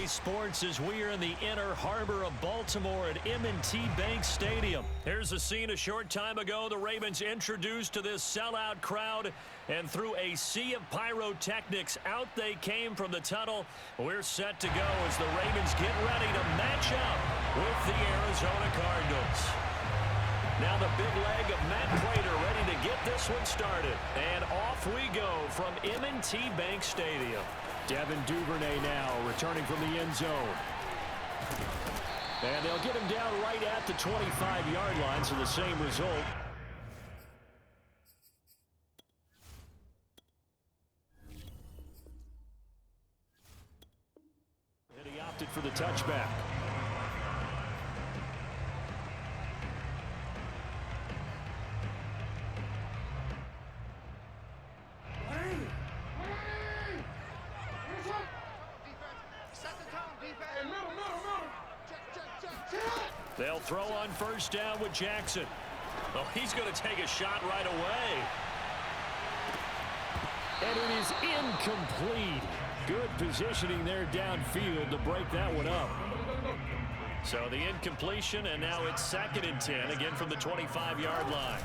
Sunday sports as we are in the inner harbor of Baltimore at M&T Bank Stadium. Here's a scene a short time ago. The Ravens introduced to this sellout crowd, and through a sea of pyrotechnics, out they came from the tunnel. We're set to go as the Ravens get ready to match up with the Arizona Cardinals. Now the big leg of Matt Prater ready to get this one started. And off we go from M&T Bank Stadium. Devin Duvernay now returning from the end zone. And they'll get him down right at the 25-yard line, so the same result. And he opted for the touchback. They'll throw on first down with Jackson. Oh, he's going to take a shot right away. And it is incomplete. Good positioning there downfield to break that one up. So the incompletion, and now it's 2nd and 10, again from the 25-yard line.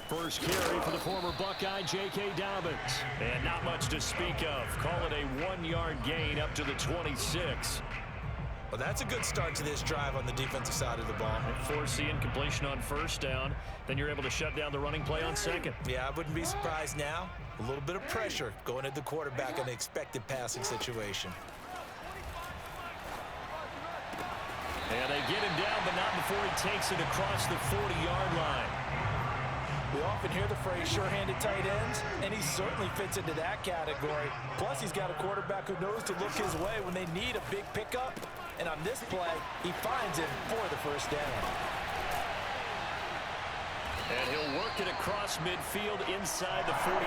First carry for the former Buckeye, J.K. Dobbins. And not much to speak of. Call it a 1-yard gain up to the 26. Well, that's a good start to this drive on the defensive side of the ball. Force the incompletion on first down. Then you're able to shut down the running play on second. Yeah, I wouldn't be surprised now. A little bit of pressure going at the quarterback in the expected passing situation. And they get him down, but not before he takes it across the 40-yard line. We often hear the phrase sure-handed tight ends, and he certainly fits into that category. Plus, he's got a quarterback who knows to look his way when they need a big pickup. And on this play, he finds him for the first down. And he'll work it across midfield inside the 45.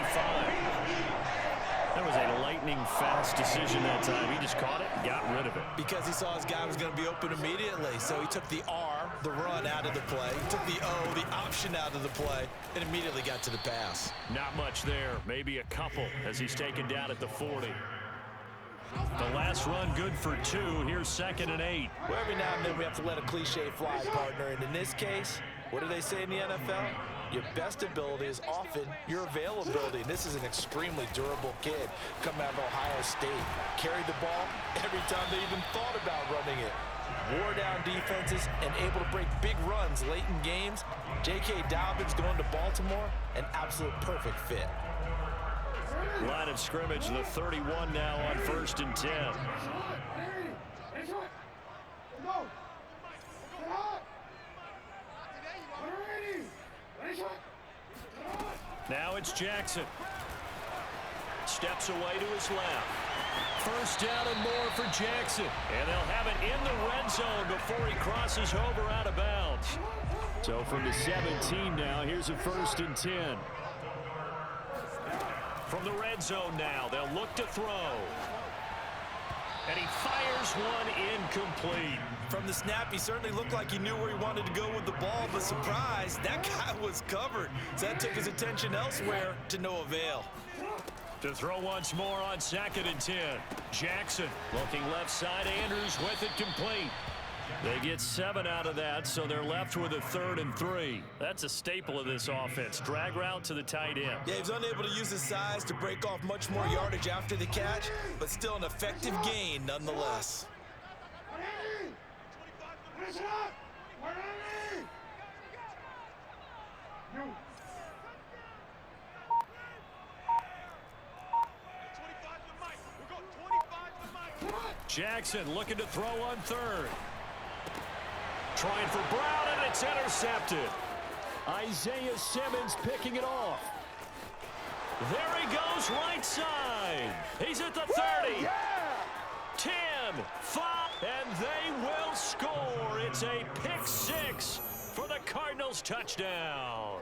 That was a lightning-fast decision that time. He just caught it and got rid of it. Because he saw his guy was going to be open immediately. So he took the R, the run, out of the play. He took the O, the option, out of the play, and immediately got to the pass. Not much there. Maybe a couple as he's taken down at the 40. The last run good for 2. Here's 2nd and 8. Well, every now and then we have to let a cliche fly, partner. And in this case, what do they say in the NFL? Your best ability is often your availability. And this is an extremely durable kid coming out of Ohio State. Carried the ball every time they even thought about running it. Wore down defenses and able to break big runs late in games. J.K. Dobbins going to Baltimore, an absolute perfect fit. Line of scrimmage, the 31 now on 1st and 10. Now it's Jackson. Steps away to his left. First down and more for Jackson. And they'll have it in the red zone before he crosses over out of bounds. So from the 17 now, here's a 1st and 10. From the red zone now, they'll look to throw. And he fires one incomplete. From the snap, he certainly looked like he knew where he wanted to go with the ball, but surprise, that guy was covered. So that took his attention elsewhere to no avail. To throw once more on 2nd and 10. Jackson looking left side. Andrews with it complete. They get 7 out of that, so they're left with a 3rd and 3. That's a staple of this offense. Drag route to the tight end. Yeah, he was unable to use his size to break off much more yardage after the catch, but still an effective gain nonetheless. Jackson looking to throw on 3rd. Trying for Brown, and it's intercepted. Isaiah Simmons picking it off. There he goes, right side. He's at the 30. 10, 5, and they will score. It's a pick 6 for the Cardinals touchdown.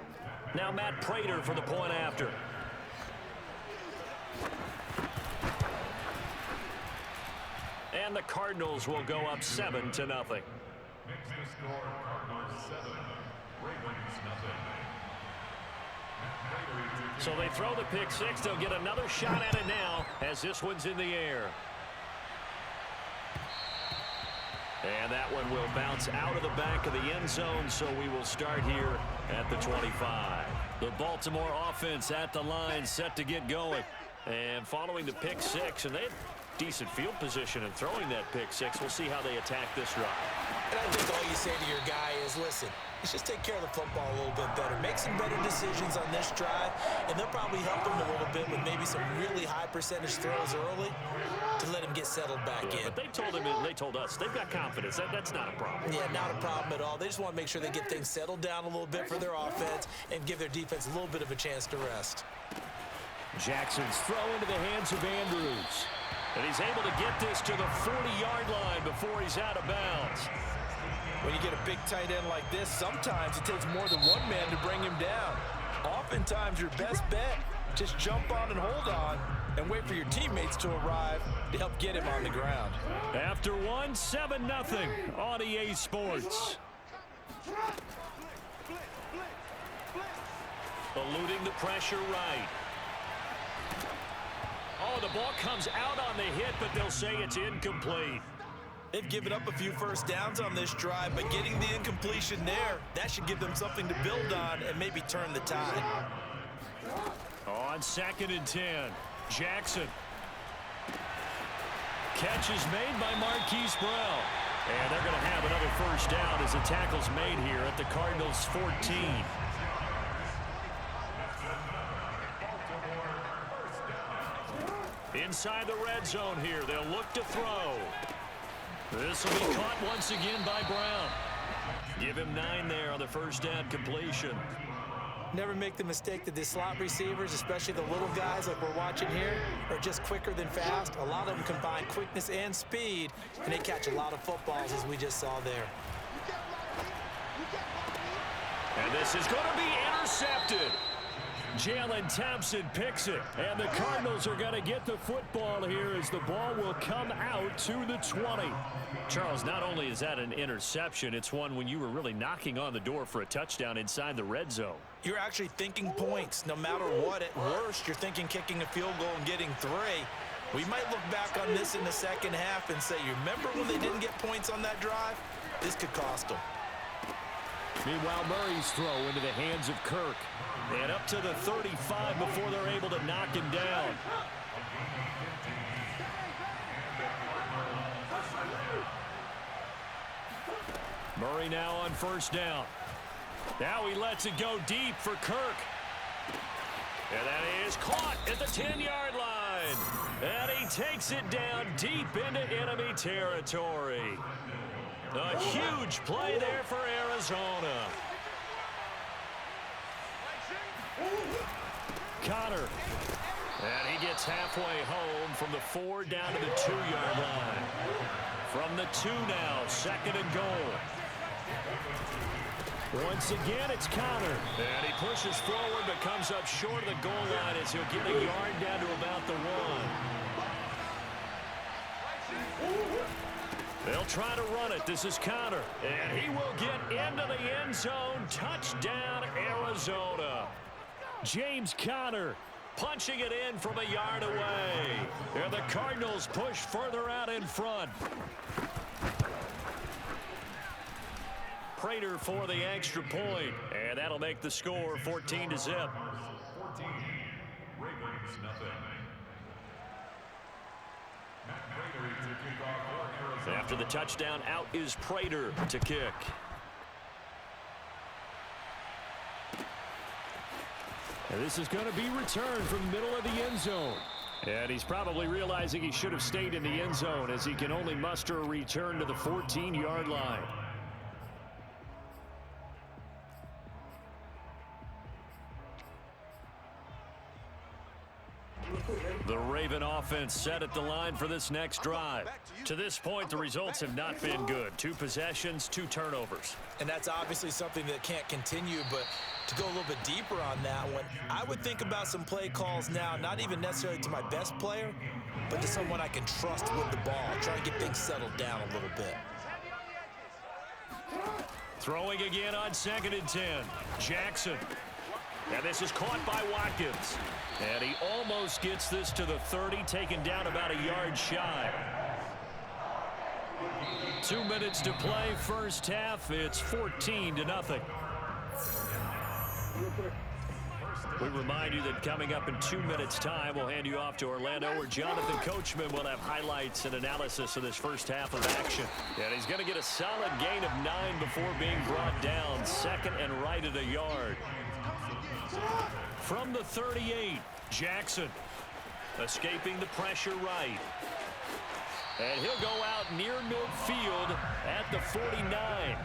Now Matt Prater for the point after. And the Cardinals will go up 7-0. Next to score, Cardinals 7, Ravens nothing. So they throw the pick 6. They'll get another shot at it now as this one's in the air. And that one will bounce out of the back of the end zone, so we will start here at the 25. The Baltimore offense at the line, set to get going. And following the pick six, and they had decent field position in throwing that pick six. We'll see how they attack this drive. And I think all you say to your guy is, listen, let's just take care of the football a little bit better. Make some better decisions on this drive, and they'll probably help him a little bit with maybe some really high percentage throws early to let him get settled back in. But they told him, and they told us, they've got confidence. That's not a problem. Yeah, not a problem at all. They just want to make sure they get things settled down a little bit for their offense and give their defense a little bit of a chance to rest. Jackson's throw into the hands of Andrews. And he's able to get this to the 40-yard line before he's out of bounds. When you get a big tight end like this, sometimes it takes more than one man to bring him down. Oftentimes, your best bet, just jump on and hold on and wait for your teammates to arrive to help get him on the ground. After one, 7-0 on EA Sports. Eluding the pressure right. Oh, the ball comes out on the hit, but they'll say it's incomplete. They've given up a few first downs on this drive, but getting the incompletion there, that should give them something to build on and maybe turn the tide. On 2nd and 10, Jackson. Catch is made by Marquise Brown. And they're going to have another first down as the tackle's made here at the Cardinals' 14. Inside the red zone here, they'll look to throw. This will be caught once again by Brown. Give him 9 there on the first down completion. Never make the mistake that the slot receivers, especially the little guys like we're watching here, are just quicker than fast. A lot of them combine quickness and speed, and they catch a lot of footballs, as we just saw there. And this is going to be intercepted. Jalen Thompson picks it, and the Cardinals are going to get the football here as the ball will come out to the 20. Charles, not only is that an interception, it's one when you were really knocking on the door for a touchdown inside the red zone. You're actually thinking points. No matter what, at worst, you're thinking kicking a field goal and getting 3. We might look back on this in the second half and say, you remember when they didn't get points on that drive? This could cost them. Meanwhile, Murray's throw into the hands of Kirk. And up to the 35 before they're able to knock him down. Murray now on first down. Now he lets it go deep for Kirk. And that is caught at the 10-yard line. And he takes it down deep into enemy territory. A huge play there for Arizona. Connor. And he gets halfway home from the 4 down to the 2-yard line. From the 2 now, 2nd and goal. Once again, it's Connor. And he pushes forward but comes up short of the goal line as he'll get a yard down to about the 1. They'll try to run it. This is Connor. And he will get into the end zone. Touchdown, Arizona. James Conner punching it in from a yard away. And the Cardinals push further out in front. Prater for the extra point. And that'll make the score 14-0. 14, Ravens nothing. After the touchdown, out is Prater to kick. And this is going to be returned from the middle of the end zone. And he's probably realizing he should have stayed in the end zone as he can only muster a return to the 14-yard line. The Raven offense set at the line for this next drive. To this point, the results have not been good. 2 possessions, 2 turnovers. And that's obviously something that can't continue, but to go a little bit deeper on that one, I would think about some play calls now, not even necessarily to my best player, but to someone I can trust with the ball, try to get things settled down a little bit. Throwing again on 2nd and 10. Jackson. And this is caught by Watkins. And he almost gets this to the 30, taken down about a yard shy. 2 minutes to play, first half. It's 14-0. We remind you that coming up in 2 minutes' time, we'll hand you off to Orlando, where Jonathan Coachman will have highlights and analysis of this first half of action. And he's going to get a solid gain of 9 before being brought down. Second and right at a yard. From the 38, Jackson escaping the pressure right. And he'll go out near midfield at the 49.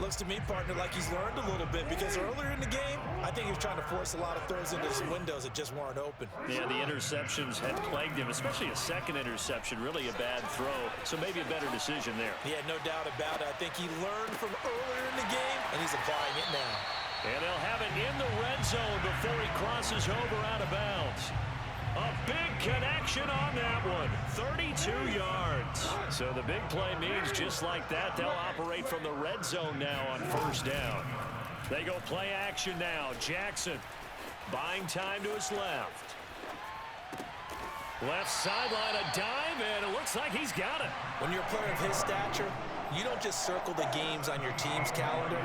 Looks to me, partner, like he's learned a little bit, because earlier in the game, I think he was trying to force a lot of throws into some windows that just weren't open. Yeah, the interceptions had plagued him, especially a second interception, really a bad throw. So maybe a better decision there. Yeah, no doubt about it. I think he learned from earlier in the game, and he's applying it now. And they'll have it in the red zone before he crosses over out of bounds. A big connection on that one. 32 yards. So the big play means just like that, they'll operate from the red zone now on first down. They go play action now. Jackson buying time to his left. Left sideline, a dive, and it looks like he's got it. When you're a player of his stature, you don't just circle the games on your team's calendar.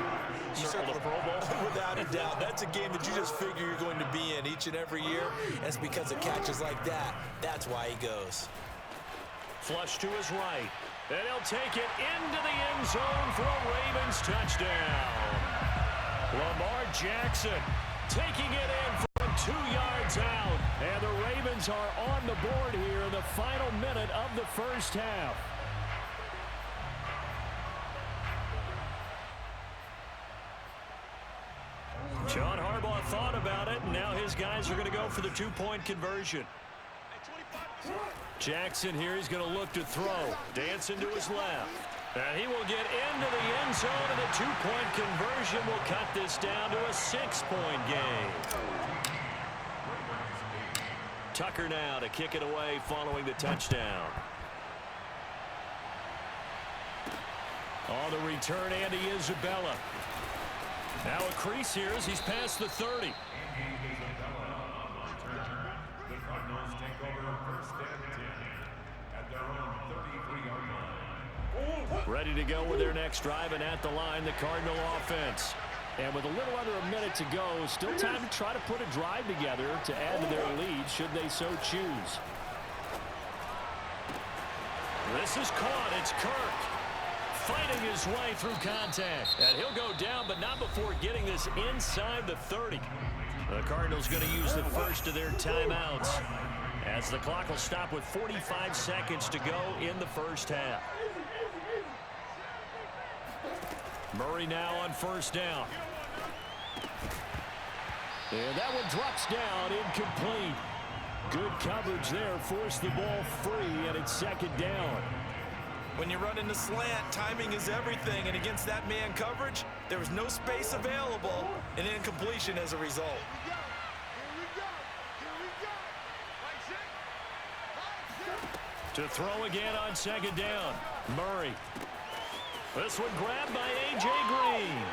You circle the Pro Bowl. Without a doubt. That's a game that you just figure you're going to be in each and every year. And it's because of catches like that. That's why he goes. Flush to his right. And he'll take it into the end zone for a Ravens touchdown. Lamar Jackson taking it in from 2 yards out. And the Ravens are on the board here in the final minute of the first half. John Harbaugh thought about it, and now his guys are going to go for the two-point conversion. Jackson here, he's going to look to throw. Dancing to his left. And he will get into the end zone, and the two-point conversion will cut this down to a 6-point game. Tucker now to kick it away following the touchdown. On the return, Andy Isabella. Now a crease here as he's past the 30. The Cardinals take over first and 10 at their own 33-yard line. Ready to go with their next drive, and at the line, the Cardinal offense. And with a little under a minute to go, still time to try to put a drive together to add to their lead should they so choose. This is caught. It's Kirk fighting his way through contact. And he'll go down, but not before getting this inside the 30. The Cardinals going to use the first of their timeouts, as the clock will stop with 45 seconds to go in the first half. Murray now on first down. And that one drops down, incomplete. Good coverage there, forced the ball free, and it's second down. When you run in the slant, timing is everything, and against that man coverage, there was no space available, and incompletion as a result. To throw again on second down, Murray. This one grabbed by A.J. Green.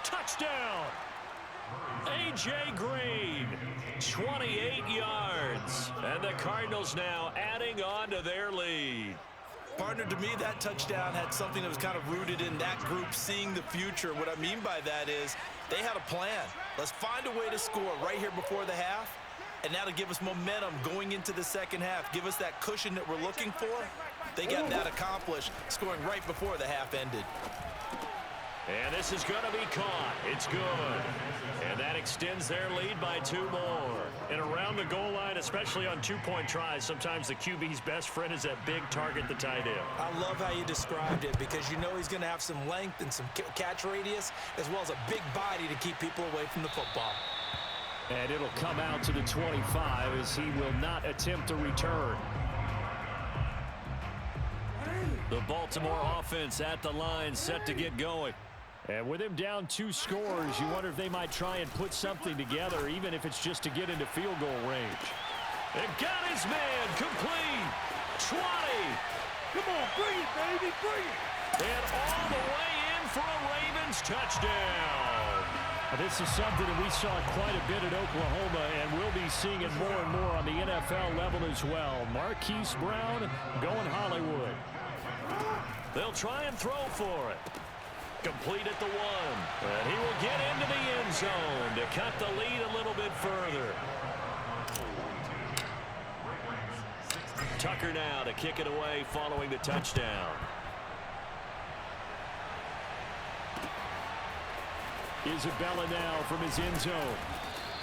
Touchdown! A.J. Green, 28 yards. And the Cardinals now adding on to their lead. Partner, to me, that touchdown had something that was kind of rooted in that group seeing the future. What I mean by that is they had a plan. Let's find a way to score right here before the half, and now to give us momentum going into the second half, give us that cushion that we're looking for. They got that accomplished, scoring right before the half ended. And this is going to be caught. It's good. And that extends their lead by 2 more. And around the goal line, especially on two-point tries, sometimes the QB's best friend is that big target, the tight end. I love how you described it, because you know he's going to have some length and some catch radius, as well as a big body to keep people away from the football. And it'll come out to the 25 as he will not attempt to return. The Baltimore offense at the line, set to get going. And with him down 2 scores, you wonder if they might try and put something together, even if it's just to get into field goal range. And got his man complete. 20. Come on, bring it, baby, bring it. And all the way in for a Ravens touchdown. This is something that we saw quite a bit at Oklahoma, and we'll be seeing it more and more on the NFL level as well. Marquise Brown going Hollywood. They'll try and throw for it. Complete at the 1. And he will get into the end zone to cut the lead a little bit further. Tucker now to kick it away following the touchdown. Isabella now from his end zone.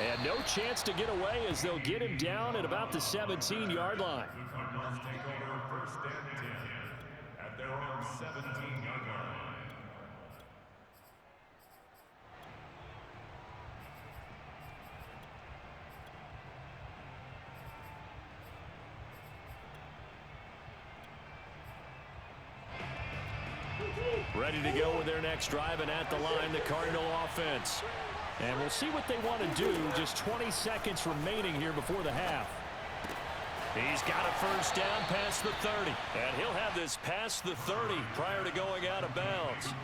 And no chance to get away as they'll get him down at about the 17-yard line. Cardinals take over first and 10 at their own 17-yard line. Ready to go with their next drive, and at the line, the Cardinal offense. And we'll see what they want to do. Just 20 seconds remaining here before the half. He's got a first down past the 30. And he'll have this past the 30 prior to going out of bounds.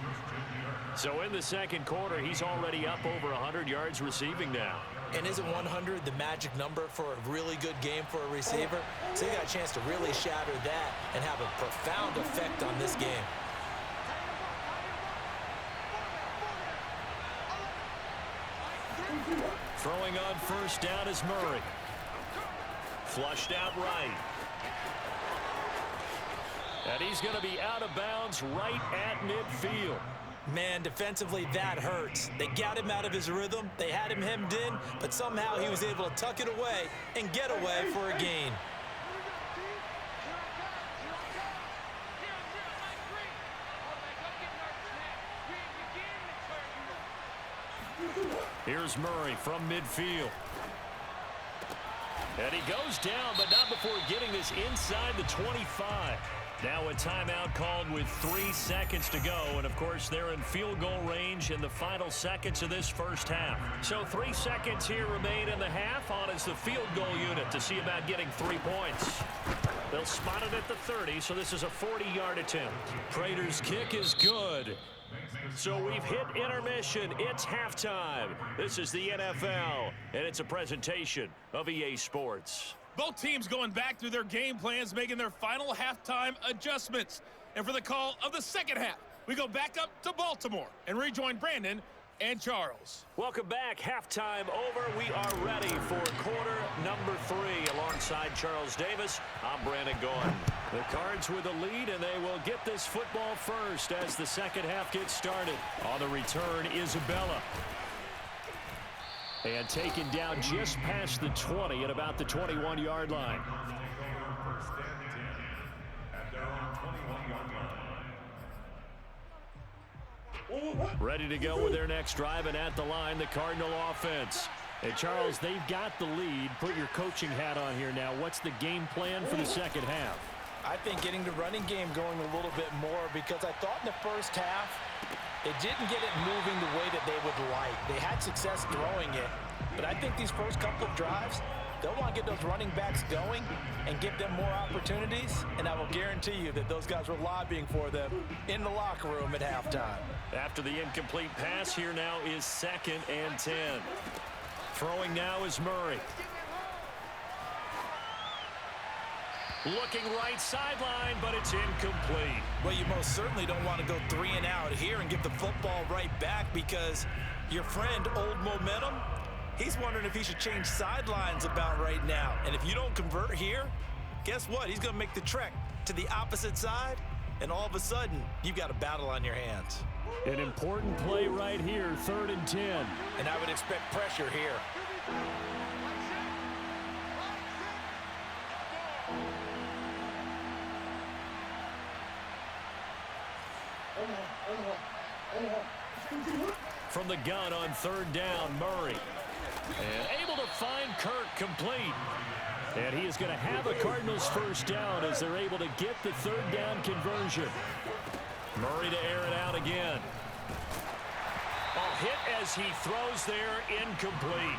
So in the second quarter, he's already up over 100 yards receiving now. And isn't 100 the magic number for a really good game for a receiver? So you got a chance to really shatter that and have a profound effect on this game. Throwing on first down is Murray. Flushed out right. And he's going to be out of bounds right at midfield. Man, defensively, that hurts. They got him out of his rhythm. They had him hemmed in, but somehow he was able to tuck it away and get away for a gain. Here's Murray from midfield. And he goes down, but not before getting this inside the 25. Now a timeout called with 3 seconds to go. And, of course, they're in field goal range in the final seconds of this first half. So 3 seconds here remain in the half on as the field goal unit to see about getting 3 points. They'll spot it at the 30, so this is a 40-yard attempt. Prater's kick is good. So we've hit intermission. It's halftime. This is the NFL, and it's a presentation of EA Sports. Both teams going back through their game plans, making their final halftime adjustments. And for the call of the second half, we go back up to Baltimore and rejoin Brandon and Charles. Welcome back. Halftime over. We are ready for quarter number 3. Alongside Charles Davis, I'm Brandon Gordon. The Cards with a lead, and they will get this football first as the second half gets started. On the return, Isabella. And taken down just past the 20 at about the 21-yard line. First and 10 at their own 21-yard line. Ready to go with their next drive, and at the line, the Cardinal offense. And Charles, they've got the lead. Put your coaching hat on here now. What's the game plan for the second half? I think getting the running game going a little bit more, because I thought in the first half they didn't get it moving the way that they would like. They had success throwing it, but I think these first couple of drives, they'll want to get those running backs going and give them more opportunities, and I will guarantee you that those guys were lobbying for them in the locker room at halftime. After the incomplete pass, here now is 2nd and 10. Throwing now is Murray. Looking right sideline, but it's incomplete. Well, you most certainly don't want to go 3 and out here and give the football right back, because your friend, Old Momentum, he's wondering if he should change sidelines about right now. And if you don't convert here, guess what? He's going to make the trek to the opposite side, and all of a sudden, you've got a battle on your hands. An important play right here, 3rd and 10. And I would expect pressure here. From the gun on 3rd down, Murray. And able to find Kirk complete. And he is going to have a Cardinals first down as they're able to get the 3rd down conversion. Murray to air it out again. A hit as he throws there, incomplete.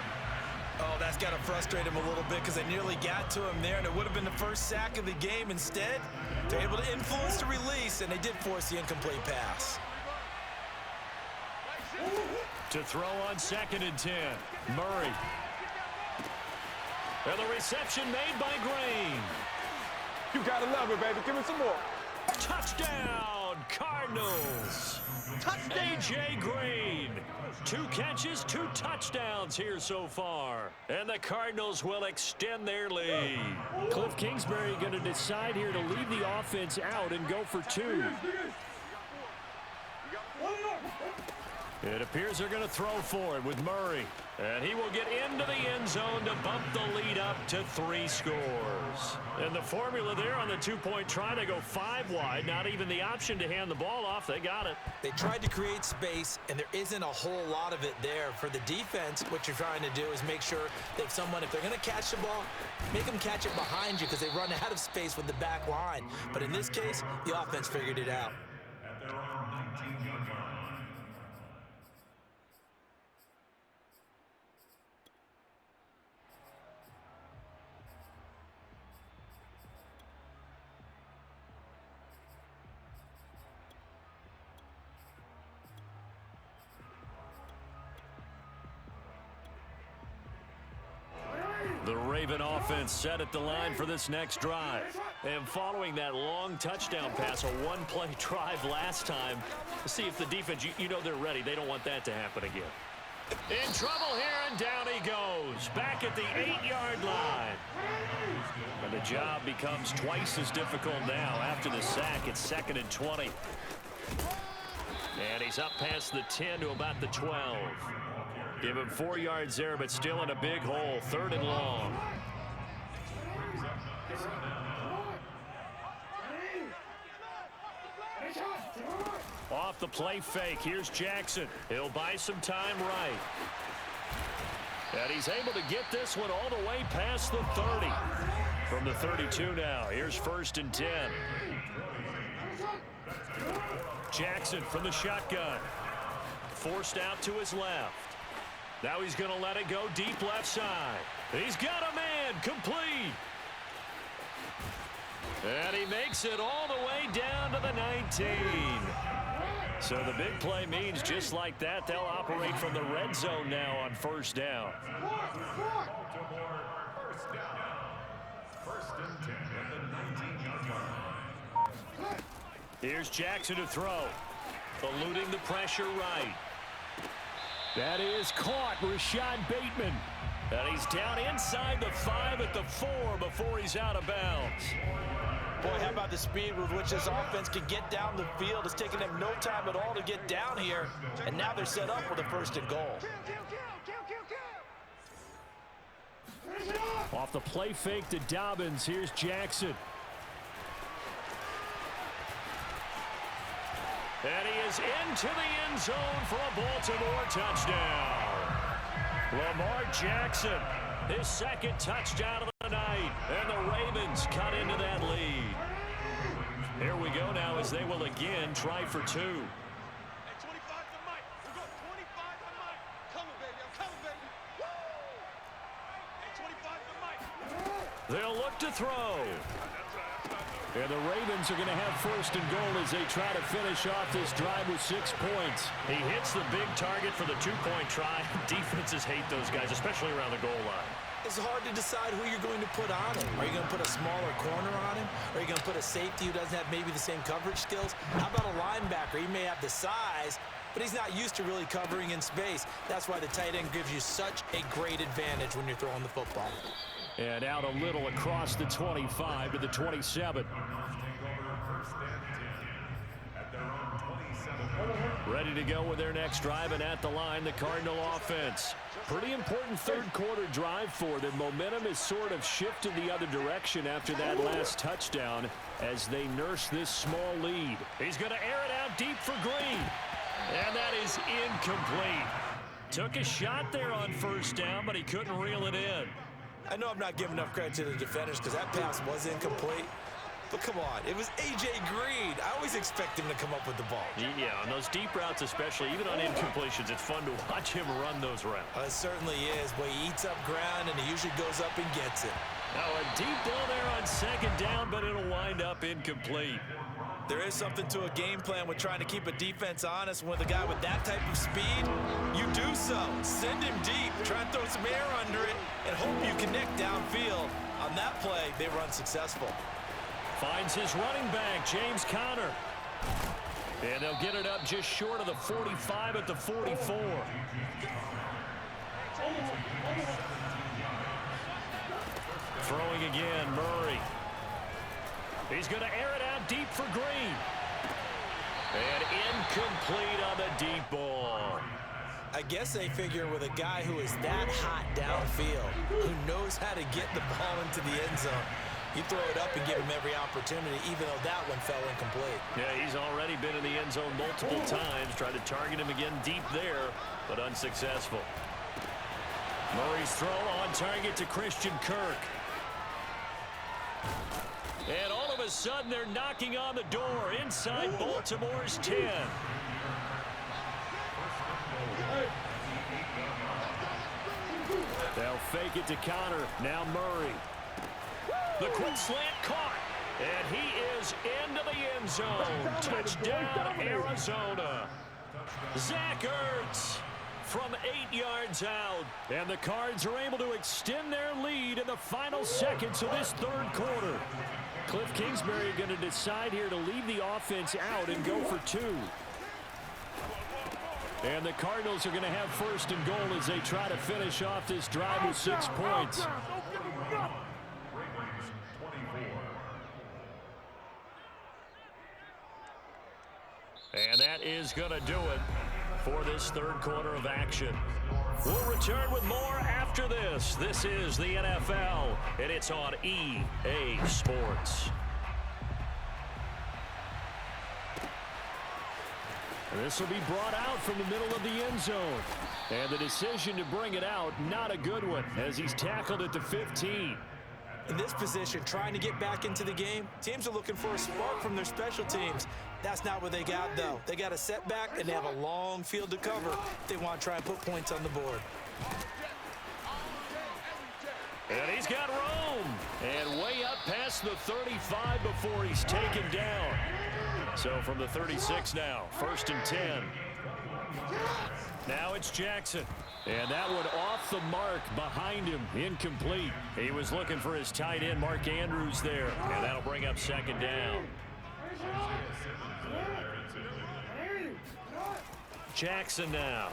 Oh, that's got to frustrate him a little bit, because they nearly got to him there, and it would have been the first sack of the game. Instead, they're able to influence the release, and they did force the incomplete pass. To throw on 2nd and 10, Murray. And the reception made by Green. You gotta love it, baby. Give me some more. Touchdown, Cardinals. A.J. Green. 2 catches, 2 touchdowns here so far. And the Cardinals will extend their lead. Cliff Kingsbury going to decide here to leave the offense out and go for 2. It appears they're going to throw for it with Murray. And he will get into the end zone to bump the lead up to 3 scores. And the formula there on the 2-point try to go 5 wide. Not even the option to hand the ball off. They got it. They tried to create space, and there isn't a whole lot of it there. For the defense, what you're trying to do is make sure that if they're going to catch the ball, make them catch it behind you because they run out of space with the back line. But in this case, the offense figured it out. At their own 19-yard line. The Raven offense set at the line for this next drive. And following that long touchdown pass, a 1-play drive last time, see if the defense, you know they're ready. They don't want that to happen again. In trouble here, and down he goes. Back at the 8-yard line. And the job becomes twice as difficult now. After the sack, it's 2nd and 20. And he's up past the 10 to about the 12. Give him 4 yards there, but still in a big hole. 3rd and long. Off the play fake. Here's Jackson. He'll buy some time right. And he's able to get this one all the way past the 30. From the 32 now. Here's 1st and 10. Jackson from the shotgun. Forced out to his left. Now he's going to let it go deep left side. He's got a man complete. And he makes it all the way down to the 19. So the big play means just like that, they'll operate from the red zone now on 1st down. Baltimore, 1st down. 1st and 10 at the 19-yard line. Here's Jackson to throw. Eluding the pressure right. That is caught, Rashad Bateman. And he's down inside the 5 at the 4 before he's out of bounds. Boy, how about the speed with which this offense can get down the field? It's taken them no time at all to get down here, and now they're set up with a 1st and goal. Off the play fake to Dobbins. Here's Jackson. And he is into the end zone for a Baltimore touchdown. Lamar Jackson, his 2nd touchdown of the night. And the Ravens cut into that lead. Here we go now as they will again try for 2. They'll look to throw. And the Ravens are going to have 1st and goal as they try to finish off this drive with 6 points. He hits the big target for the 2-point try. Defenses hate those guys, especially around the goal line. It's hard to decide who you're going to put on him. Are you going to put a smaller corner on him? Or are you going to put a safety who doesn't have maybe the same coverage skills? How about a linebacker? He may have the size, but he's not used to really covering in space. That's why the tight end gives you such a great advantage when you're throwing the football. And out a little across the 25 to the 27. Ready to go with their next drive, and at the line, the Cardinal offense. Pretty important 3rd quarter drive for them. Momentum has sort of shifted the other direction after that last touchdown as they nurse this small lead. He's going to air it out deep for Green. And that is incomplete. Took a shot there on 1st down, but he couldn't reel it in. I know I'm not giving enough credit to the defenders because that pass was incomplete. But come on, it was A.J. Green. I always expect him to come up with the ball. Yeah, on those deep routes especially, even on incompletions, it's fun to watch him run those routes. It certainly is. Boy, he eats up ground, and he usually goes up and gets it. Now a deep ball there on 2nd down, but it'll wind up incomplete. There is something to a game plan with trying to keep a defense honest. With a guy with that type of speed, you do so. Send him deep, try and throw some air under it, and hope you connect downfield. On that play, they were unsuccessful. Finds his running back, James Conner. And they'll get it up just short of the 45 at the 44. Throwing again, Murray. He's going to air it out deep for Green. And incomplete on the deep ball. I guess they figure with a guy who is that hot downfield, who knows how to get the ball into the end zone, you throw it up and give him every opportunity, even though that one fell incomplete. Yeah, he's already been in the end zone multiple times. Tried to target him again deep there, but unsuccessful. Murray's throw on target to Christian Kirk. And all of a sudden, they're knocking on the door inside Baltimore's 10. They'll fake it to Conner. Now Murray. The quick slant caught. And he is into the end zone. Touchdown, Arizona. Zach Ertz from 8 yards out. And the Cards are able to extend their lead in the final seconds of this third quarter. Cliff Kingsbury going to decide here to leave the offense out and go for 2. And the Cardinals are going to have first and goal as they try to finish off this drive with 6 points. And that is going to do it for this third quarter of action. We'll return with more after this. This is the NFL, and it's on EA Sports. This will be brought out from the middle of the end zone. And the decision to bring it out, not a good one, as he's tackled at the 15. In this position, trying to get back into the game, teams are looking for a spark from their special teams. That's not what they got, though. They got a setback, and they have a long field to cover if they want to try and put points on the board. And he's got room. And way up past the 35 before he's taken down. So from the 36 now, 1st and 10. Now it's Jackson. And that one off the mark behind him, incomplete. He was looking for his tight end, Mark Andrews, there. And that'll bring up 2nd down. Jackson now.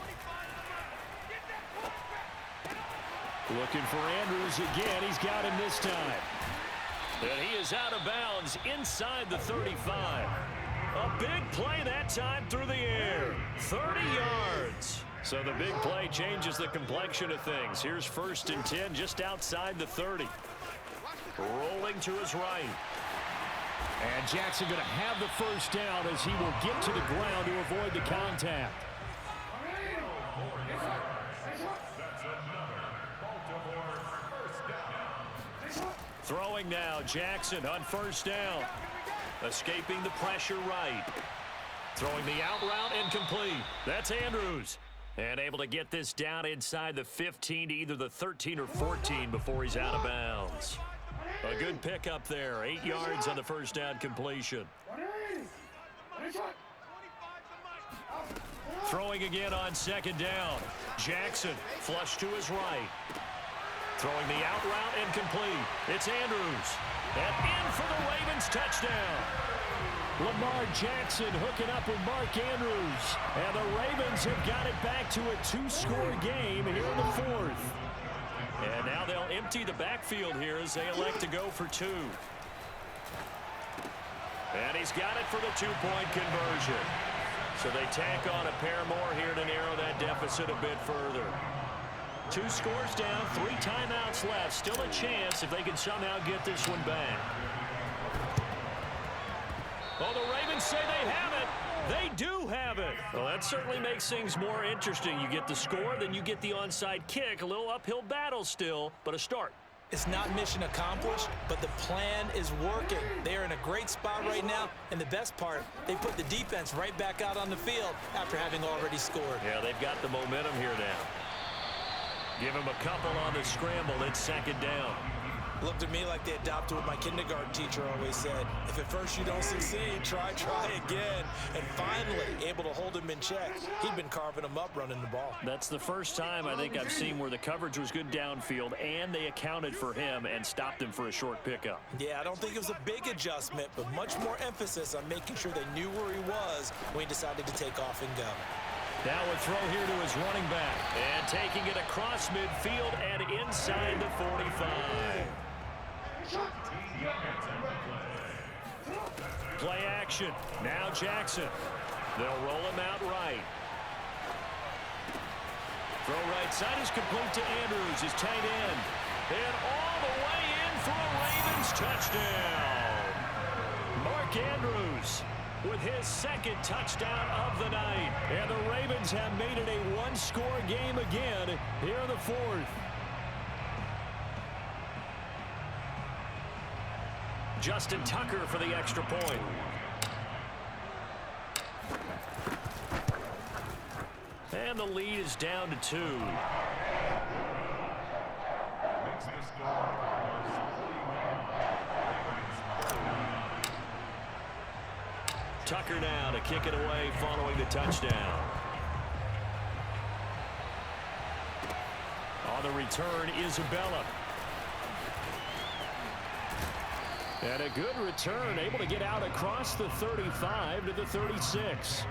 Looking for Andrews again. He's got him this time. And he is out of bounds inside the 35. A big play that time through the air. 30 yards. So the big play changes the complexion of things. Here's 1st and 10 just outside the 30. Rolling to his right. And Jackson going to have the first down as he will get to the ground to avoid the contact. Throwing now, Jackson on 1st down. Escaping the pressure right. Throwing the out route incomplete. That's Andrews. And able to get this down inside the 15 to either the 13 or 14 before he's out of bounds. A good pickup there. 8 yards on the 1st down completion. Throwing again on 2nd down. Jackson flush to his right. Throwing the out route incomplete. It's Andrews. And in for the Ravens touchdown. Lamar Jackson hooking up with Mark Andrews. And the Ravens have got it back to a 2-score game here in the 4th. And now they'll empty the backfield here as they elect to go for 2. And he's got it for the 2-point conversion. So they tack on a pair more here to narrow that deficit a bit further. 2 scores down, 3 timeouts left. Still a chance if they can somehow get this one back. Oh, the Ravens say they have it. They do have it. Well, that certainly makes things more interesting. You get the score, then you get the onside kick. A little uphill battle still, but a start. It's not mission accomplished, but the plan is working. They are in a great spot right now, and the best part, they put the defense right back out on the field after having already scored. Yeah, they've got the momentum here now. Give him a couple on the scramble. It's 2nd down. Looked to me like they adopted what my kindergarten teacher always said. If at first you don't succeed, try again. And finally, able to hold him in check. He'd been carving him up running the ball. That's the first time I think I've seen where the coverage was good downfield and they accounted for him and stopped him for a short pickup. Yeah, I don't think it was a big adjustment, but much more emphasis on making sure they knew where he was when he decided to take off and go. Now a throw here to his running back. And taking it across midfield and inside the 45. Play action. Now Jackson. They'll roll him out right. Throw right side is complete to Andrews, his tight end. And all the way in for a Ravens touchdown. Mark Andrews with his second touchdown of the night. And the Ravens have made it a one-score game again here in the fourth. Justin Tucker for the extra point. And the lead is down to 2. Tucker now to kick it away following the touchdown. On the return, Isabella. And a good return, able to get out across the 35 to the 36.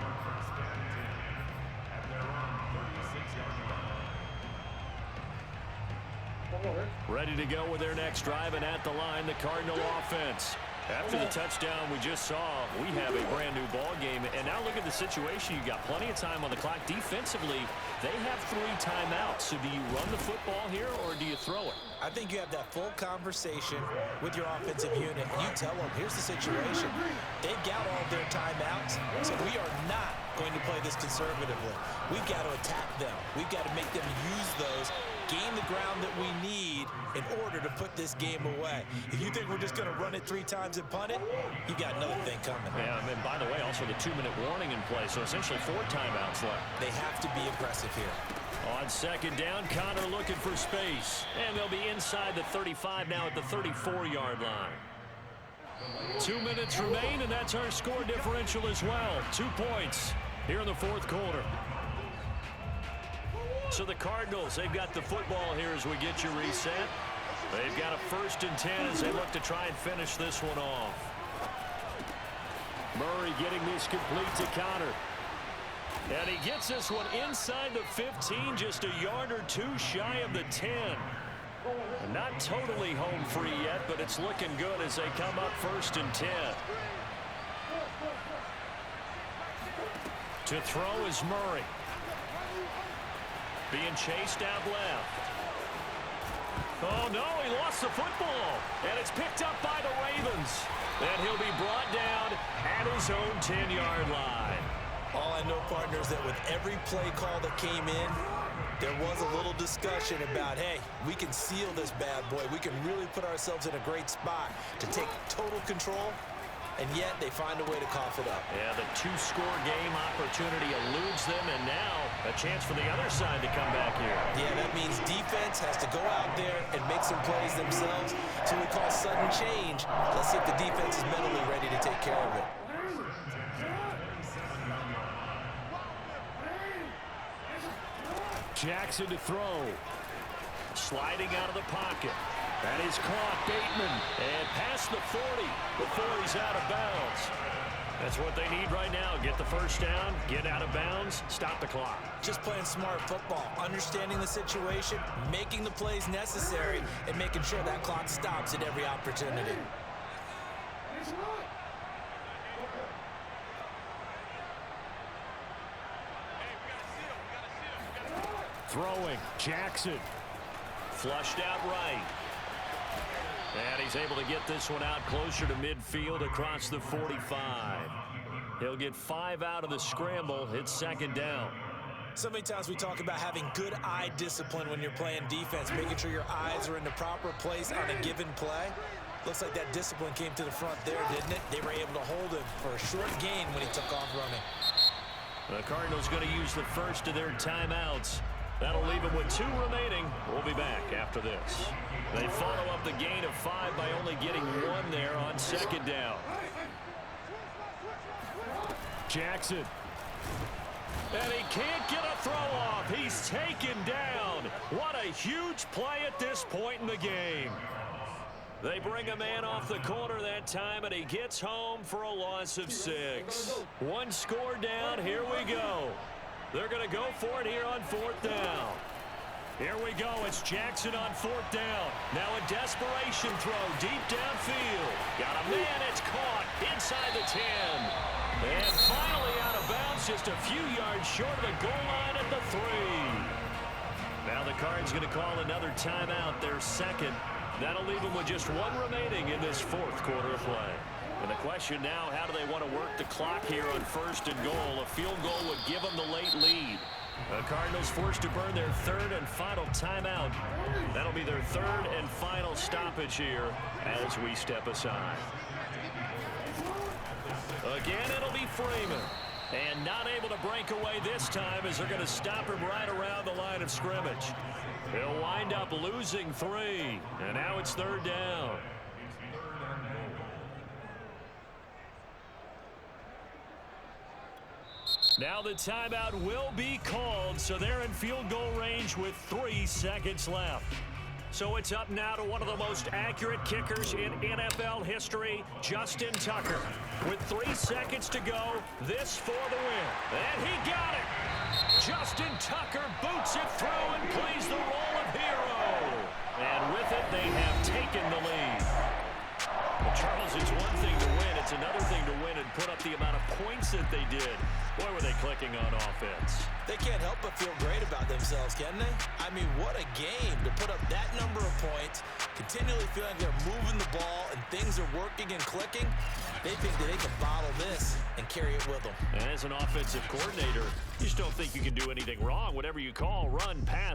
Ready to go with their next drive, and at the line, the Cardinal offense. After the touchdown we just saw, we have a brand new ball game. And now look at the situation. You've got plenty of time on the clock. Defensively, they have 3 timeouts. So do you run the football here or do you throw it? I think you have that full conversation with your offensive unit. And you tell them, here's the situation. They've got all of their timeouts, so we are not going to play this conservatively. We've got to attack them. We've got to make them use those, gain the ground that we need in order to put this game away. If you think we're just going to run it 3 times and punt it, you've got another thing coming. Yeah, and by the way, also the 2-minute warning in play, so essentially 4 timeouts left. They have to be aggressive here. On second down, Connor looking for space. And they'll be inside the 35 now at the 34-yard line. 2 minutes remain, and that's our score differential as well. 2 points here in the fourth quarter. So the Cardinals, they've got the football here as we get you reset. They've got a 1st and 10 as they look to try and finish this one off. Murray getting this complete to Connor. And he gets this one inside the 15, just a yard or 2 shy of the 10. Not totally home free yet, but it's looking good as they come up 1st and 10. To throw is Murray. Being chased out left. Oh, no, he lost the football. And it's picked up by the Ravens. And he'll be brought down at his own 10-yard line. All I know, partners, that with every play call that came in, there was a little discussion about, hey, we can seal this bad boy. We can really put ourselves in a great spot to take total control, and yet they find a way to cough it up. Yeah, the 2-score game opportunity eludes them, and now a chance for the other side to come back here. Yeah, that means defense has to go out there and make some plays themselves. So we call sudden change. Let's see if the defense is mentally ready to take care of it. Jackson to throw. Sliding out of the pocket. That is caught. Bateman. And past the 40 before he's out of bounds. That's what they need right now. Get the first down, get out of bounds, stop the clock. Just playing smart football, understanding the situation, making the plays necessary, and making sure that clock stops at every opportunity. Throwing, Jackson. Flushed out right. And he's able to get this one out closer to midfield across the 45. He'll get 5 out of the scramble. It's second down. So many times we talk about having good eye discipline when you're playing defense, making sure your eyes are in the proper place on a given play. Looks like that discipline came to the front there, didn't it? They were able to hold him for a short gain when he took off running. The Cardinals going to use the first of their timeouts. That'll leave them with 2 remaining. We'll be back after this. They follow up the gain of 5 by only getting 1 there on second down. Jackson. And he can't get a throw off. He's taken down. What a huge play at this point in the game. They bring a man off the corner that time, and he gets home for a loss of 6. 1 score down. Here we go. They're going to go for it here on 4th down. Here we go. It's Jackson on 4th down. Now a desperation throw deep downfield. Got a man. It's caught inside the 10. And finally out of bounds, just a few yards short of the goal line at the 3. Now the Cards going to call another timeout, their second. That'll leave them with just 1 remaining in this 4th quarter of play. And the question now, how do they want to work the clock here on 1st and goal? A field goal would give them the late lead. The Cardinals forced to burn their 3rd and final timeout. That'll be their 3rd and final stoppage here as we step aside. Again, it'll be Freeman. And not able to break away this time as they're going to stop him right around the line of scrimmage. He'll wind up losing 3. And now it's 3rd down. Now the timeout will be called, so they're in field goal range with 3 seconds left. So it's up now to one of the most accurate kickers in NFL history, Justin Tucker. With 3 seconds to go, this for the win. And he got it! Justin Tucker boots it through and plays the role of hero. And with it, they have taken the lead. Well, Charles, it's one thing to win. It's another thing to win and put up the amount of points that they did. Boy, were they clicking on offense. They can't help but feel great about themselves, can they? I mean, what a game to put up that number of points, continually feeling like they're moving the ball and things are working and clicking. They think that they can bottle this and carry it with them. And as an offensive coordinator, you just don't think you can do anything wrong. Whatever you call, run, pass,